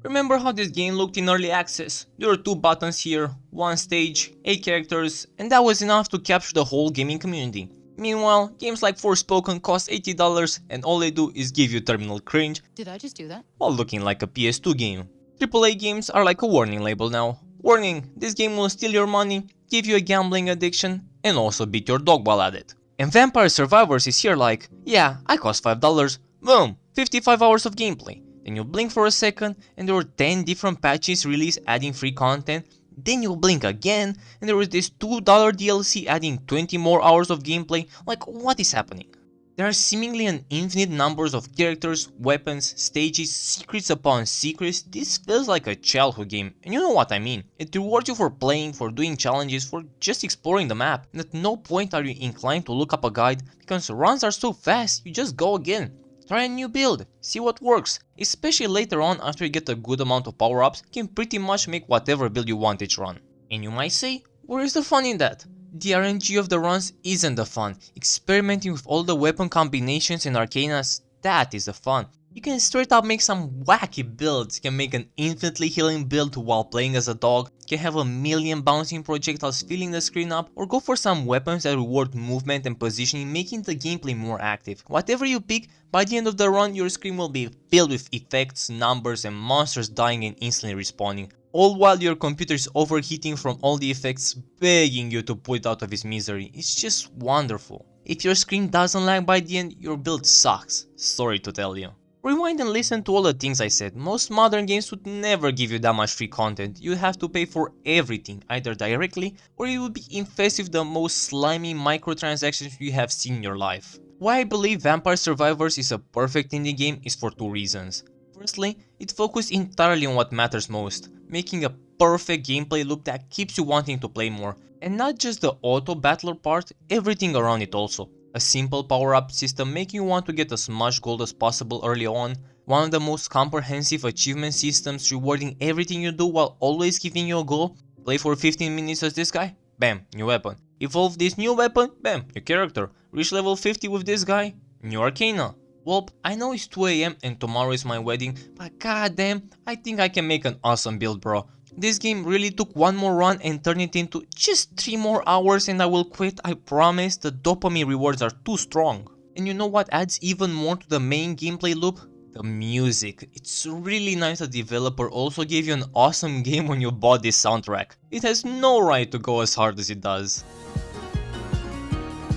Remember how this game looked in early access? There were 2 buttons here, 1 stage, 8 characters, and that was enough to capture the whole gaming community. Meanwhile, games like Forspoken cost $80 and all they do is give you terminal cringe. Did I just do that? While looking like a PS2 game. AAA games are like a warning label now. Warning, this game will steal your money, give you a gambling addiction, and also beat your dog while at it. And Vampire Survivors is here like, yeah, I cost $5, boom, 55 hours of gameplay. Then you blink for a second and there were 10 different patches released adding free content. Then you blink again and there was this $2 DLC adding 20 more hours of gameplay. Like, what is happening? There are seemingly an infinite numbers of characters, weapons, stages, secrets upon secrets. This feels like a childhood game, and you know what I mean. It rewards you for playing, for doing challenges, for just exploring the map, and at no point are you inclined to look up a guide, because runs are so fast, you just go again. Try a new build, see what works, especially later on after you get a good amount of power-ups, you can pretty much make whatever build you want each run. And you might say, where is the fun in that? The RNG of the runs isn't the fun. Experimenting with all the weapon combinations and arcanas, that is the fun. You can straight up make some wacky builds. You can make an infinitely healing build while playing as a dog. You can have a million bouncing projectiles filling the screen up, or go for some weapons that reward movement and positioning, making the gameplay more active. Whatever you pick, by the end of the run your screen will be filled with effects, numbers and monsters dying and instantly respawning. All while your computer is overheating from all the effects, begging you to put it out of its misery. It's just wonderful. If your screen doesn't lag by the end, your build sucks. Sorry to tell you. Rewind and listen to all the things I said. Most modern games would never give you that much free content. You'd have to pay for everything, either directly, or it would be infested with the most slimy microtransactions you have seen in your life. Why I believe Vampire Survivors is a perfect indie game is for 2 reasons. Firstly, it focuses entirely on what matters most, making a perfect gameplay loop that keeps you wanting to play more. And not just the auto battler part, everything around it also. A simple power-up system making you want to get as much gold as possible early on, one of the most comprehensive achievement systems rewarding everything you do while always giving you a goal. Play for 15 minutes as this guy, bam, new weapon. Evolve this new weapon, bam, new character. Reach level 50 with this guy, new arcana. Well, I know it's 2 AM and tomorrow is my wedding, but goddamn, I think I can make an awesome build, bro. This game really took one more run and turned it into just 3 more hours and I will quit, I promise. The dopamine rewards are too strong. And you know what adds even more to the main gameplay loop? The music. It's really nice that the developer also gave you an awesome game when you bought this soundtrack. It has no right to go as hard as it does.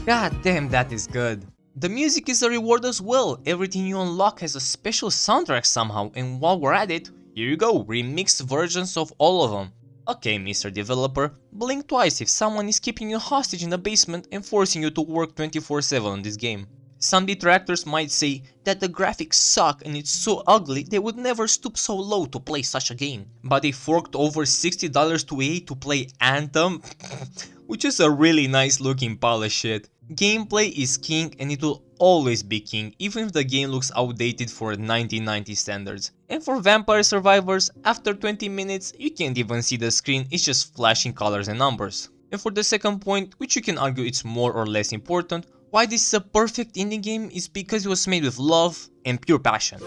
God damn, that is good. The music is a reward as well. Everything you unlock has a special soundtrack somehow, and while we're at it, here you go, remixed versions of all of them. Okay, Mr. Developer, blink twice if someone is keeping you hostage in the basement and forcing you to work 24/7 on this game. Some detractors might say that the graphics suck and it's so ugly they would never stoop so low to play such a game. But they forked over $60 to EA to play Anthem, which is a really nice looking pile of shit. Gameplay is king and it will always be king, even if the game looks outdated for 1990 standards. And for Vampire Survivors, after 20 minutes you can't even see the screen, it's just flashing colors and numbers. And for the second point, which you can argue it's more or less important, why this is a perfect indie game is because it was made with love and pure passion.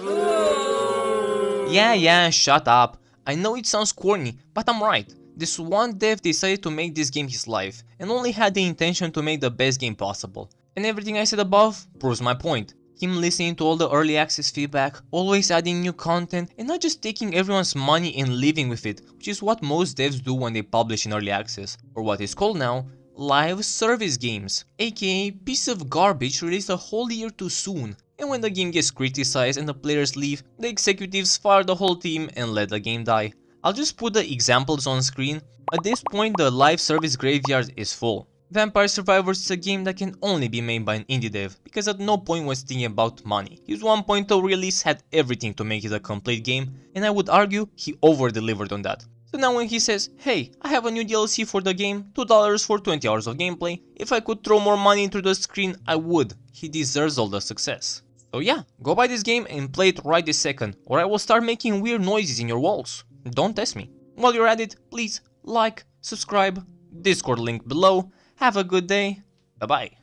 Yeah, shut up. I know it sounds corny, but I'm right. This one dev decided to make this game his life, and only had the intention to make the best game possible. And everything I said above proves my point. Him listening to all the early access feedback, always adding new content, and not just taking everyone's money and living with it, which is what most devs do when they publish in early access, or what is called now, live service games, aka piece of garbage released a whole year too soon. And when the game gets criticized and the players leave, the executives fire the whole team and let the game die. I'll just put the examples on screen. At this point the live service graveyard is full. Vampire Survivors is a game that can only be made by an indie dev, because at no point was thinking about money. His 1.0 release had everything to make it a complete game, and I would argue he over-delivered on that. So now when he says, hey, I have a new DLC for the game, $2 for 20 hours of gameplay, if I could throw more money into the screen, I would. He deserves all the success. So yeah, go buy this game and play it right this second, or I will start making weird noises in your walls. Don't test me. While you're at it, please like, subscribe, Discord link below. Have a good day. Bye bye.